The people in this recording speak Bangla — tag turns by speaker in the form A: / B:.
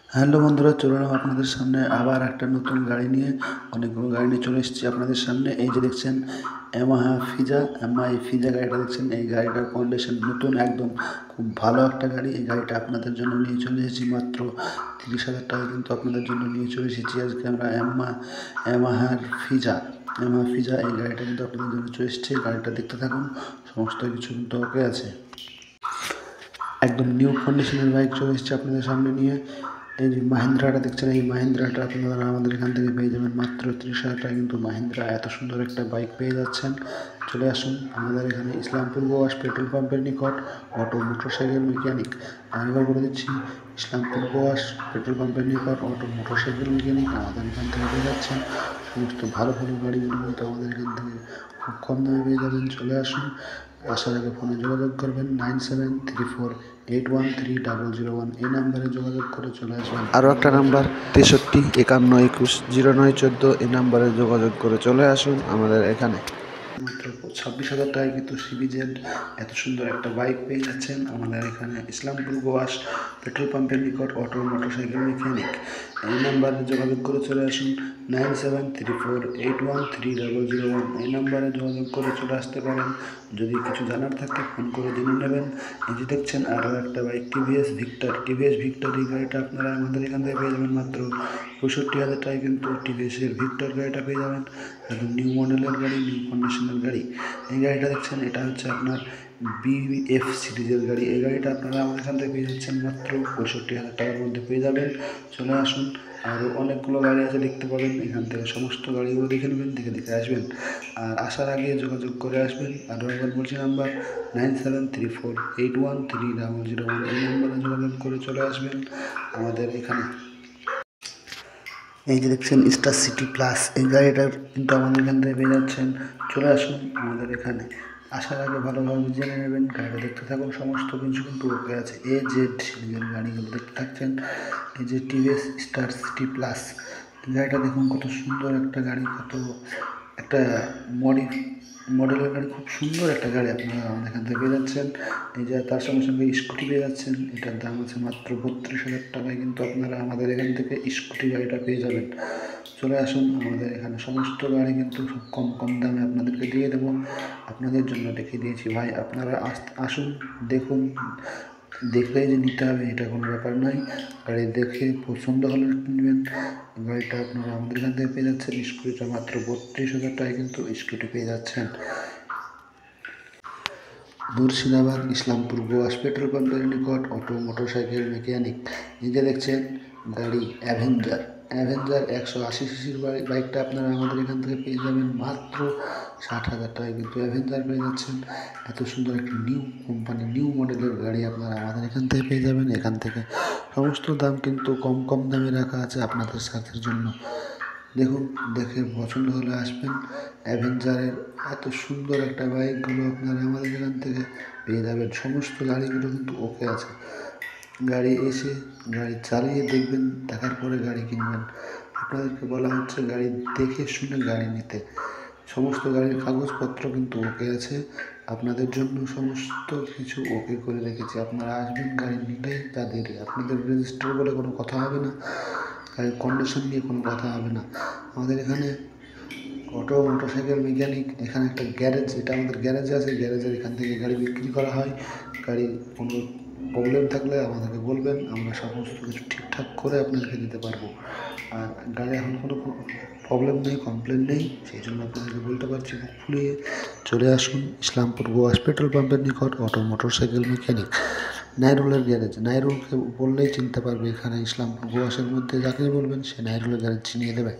A: হ্যালো বন্ধুরা, চলে এলাম আপনাদের সামনে আবার একটা নতুন গাড়ি নিয়ে। অনেকগুলো গাড়ি নিয়ে চলে এসেছি আপনাদের সামনে। এই যে দেখছেন এমআই ফিজা গাড়িটা দেখছেন। এই গাড়িটার কন্ডিশন নতুন, একদম খুব ভালো একটা গাড়ি। এই গাড়িটা আপনাদের জন্য নিয়ে চলে এসেছি মাত্র 30,000 টাকা কিন্তু আপনাদের জন্য নিয়ে চলে এসেছি আজকে আমরা। এমাহার ফিজা এই গাড়িটা কিন্তু আপনাদের জন্য চলে এসেছে। গাড়িটা দেখতে থাকুন, সমস্ত কিছু কিন্তু ওকে আছে। একদম নিউ কন্ডিশনের বাইক চলে এসেছে আপনাদের সামনে নিয়ে। এই যে মাহিন্দ্রাটা দেখছেন, এই মাহিন্দ্রাটা আপনারা আমাদের এখান থেকে পেয়ে যাবেন মাত্র 30,000 টাকা কিন্তু মাহিন্দ্রা এত সুন্দর একটা বাইক পেয়ে যাচ্ছেন। চলে আসুন আমাদের এখানে ইসলামপুর গোয়াস পেট্রোল পাম্পের নিকট অটো মোটরসাইকেল মেকানিক। আরেকবার বলে দিচ্ছি, ইসলামপুর গোয়াস পেট্রোল পাম্পের নিকট অটো মোটরসাইকেল মেকানিক আমাদের এখান থেকে পেয়ে যাচ্ছেন। সমস্ত ভালো ভালো গাড়িগুলো কিন্তু আমাদের এখান থেকে খুব কম দামে পেয়ে যাবেন। চলে আসুন, আসার আগে ফোনে যোগাযোগ করবেন 9734813001 এই নাম্বারে যোগাযোগ করে চলে আসবেন। আরও একটা নাম্বার 6351210914 এই নাম্বারে যোগাযোগ করে চলে আসুন আমাদের এখানে। মাত্র 26,000 টাকায় কিন্তু সিবিজেড এত সুন্দর একটা বাইক পেয়ে যাচ্ছেন আমাদের এখানে ইসলামপুর গোয়াস পেট্রোল পাম্পের নিকট অটো মোটরসাইকেল মেকানিক। এই নাম্বারে যোগাযোগ করে চলে আসুন 9734813001 এই নাম্বারে যোগাযোগ করে চলে আসতে পারেন। যদি কিছু জানার থাকে ফোন করে জেনে নেবেন। এই যে দেখছেন আরও একটা বাইক টিভিএস ভিক্টর এই গাড়িটা আপনারা আমাদের এখান থেকে পেয়ে যাবেন মাত্র 65,000 টাকায় কিন্তু টিভিএসের ভিক্টর গাড়িটা পেয়ে যাবেন। একদম নিউ মডেলের গাড়ি, নিউ কন্ডিশনের গাড়ি। এই গাড়িটা দেখছেন, এটা হচ্ছে আপনার বিএফ সিরিজের গাড়ি। এই গাড়িটা আপনারা আমাদের এখান থেকে পেয়ে যাচ্ছেন মাত্র 65,000 টাকার মধ্যে পেয়ে যাবেন। চলে আসুন, আরও অনেকগুলো গাড়ি আছে দেখতে পাবেন। এখান থেকে সমস্ত গাড়িগুলো দেখে নেবেন, দেখে আসবেন। আর আসার আগে যোগাযোগ করে আসবেন। আরও একবার বলছি, নাম্বার 9734813001 এই নাম্বারে যোগাযোগ করে চলে আসবেন আমাদের এখানে। এই যে দেখছেন স্টার সিটি প্লাস, এই গাড়িটা কিন্তু আমাদের এখান থেকে পেয়ে যাচ্ছেন। চলে আসুন আমাদের এখানে। আসার আগে ভালোভাবে জেনে নেবেন, গাড়িটা দেখতে থাকুন, সমস্ত কিছু কিন্তু ওকে আছে। জেড সিরিজের গাড়িগুলো দেখতে থাকছেন। এই যে টিভিএস স্টার সিটি প্লাস, এই গাড়িটা দেখুন কত সুন্দর একটা গাড়ি, কত একটা মডেলের গাড়ি, খুব সুন্দর একটা গাড়ি আপনারা আমাদের এখান থেকে পেয়ে যাচ্ছেন। এই যে তার সঙ্গে সঙ্গে স্কুটি পেয়ে যাচ্ছেন, এটার দাম আছে মাত্র 32,000 টাকায় কিন্তু আপনারা আমাদের এখান থেকে স্কুটি গাড়িটা পেয়ে যাবেন। চলে আসুন আমাদের এখানে, সমস্ত গাড়ি কিন্তু সব কম কম দামে আপনাদেরকে দিয়ে দেবো। আপনাদের জন্য দেখিয়ে দিয়েছি ভাই, আপনারা আসুন, দেখুন, দেখলেই যে নিতে হবে এটা কোনো ব্যাপার নয়। গাড়ি দেখে পছন্দ হলে নেবেন। গাড়িটা আপনারা আমাদের এখান থেকে পেয়ে যাচ্ছেন। স্কুটিটা মাত্র 32,000 টাকায় কিন্তু স্কুটি পেয়ে যাচ্ছেন। মুর্শিদাবাদ ইসলামপুর গোয়াস পেট্রোল পাম্পের নিকট অটো মোটরসাইকেল মেকানিক। নিজে দেখছেন গাড়ি অ্যাভেঞ্জার 180 সিসির বাইকটা আপনারা আমাদের এখান থেকে পেয়ে যাবেন মাত্র 60,000 টাকায় কিন্তু অ্যাভেঞ্জার পেয়ে যাচ্ছেন। এত সুন্দর একটা নিউ কোম্পানি, নিউ মডেলের গাড়ি আপনারা আমাদের এখান থেকে পেয়ে যাবেন। এখান থেকে সমস্ত দাম কিন্তু কম কম দামে রাখা আছে আপনাদের স্বার্থের জন্য। দেখুন, দেখে পছন্দ হলে আসবেন। অ্যাভেঞ্জারের এত সুন্দর একটা বাইকগুলো আপনারা আমাদের এখান থেকে পেয়ে যাবেন। সমস্ত গাড়িগুলো কিন্তু ওকে আছে। গাড়ি এসে গাড়ি চালিয়ে দেখবেন, দেখার পরে গাড়ি কিনবেন। আপনাদেরকে বলা হচ্ছে গাড়ি দেখে শুনে গাড়ি নিতে। সমস্ত গাড়ির কাগজপত্র কিন্তু ওকে আছে আপনাদের জন্য, সমস্ত কিছু ওকে করে রেখেছি। আপনারা আসবেন, গাড়ি নিলে তাদের আপনাদের রেজিস্টার বলে কোনো কথা হবে না, গাড়ির কন্ডিশন নিয়ে কোনো কথা হবে না। আমাদের এখানে অটো মোটরসাইকেল মেকানিক, এখানে একটা গ্যারেজ, এটা আমাদের গ্যারেজ আছে। গ্যারেজের এখান থেকে গাড়ি বিক্রি করা হয়। গাড়ি কোনো প্রবলেম থাকলে আমাদেরকে বলবেন, আমরা সমস্ত কিছু ঠিকঠাক করে আপনাদেরকে দিতে পারবো। আর গাড়ি এখন কোনো প্রবলেম নেই, কমপ্লেন নেই, সেই জন্য আপনাদেরকে বলতে পারছি বুক ফুলিয়ে। চলে আসুন ইসলামপুর গোয়াস পেট্রোল পাম্পের নিকট অটো মোটরসাইকেল মেকানিক, নাইরুলের গ্যারেজ। নাইরুলকে বললেই চিনতে পারবে এখানে ইসলামপুর গোয়াসের মধ্যে, যাকে বলবেন সে নাইরুলের গ্যারেজ চিনিয়ে দেবে।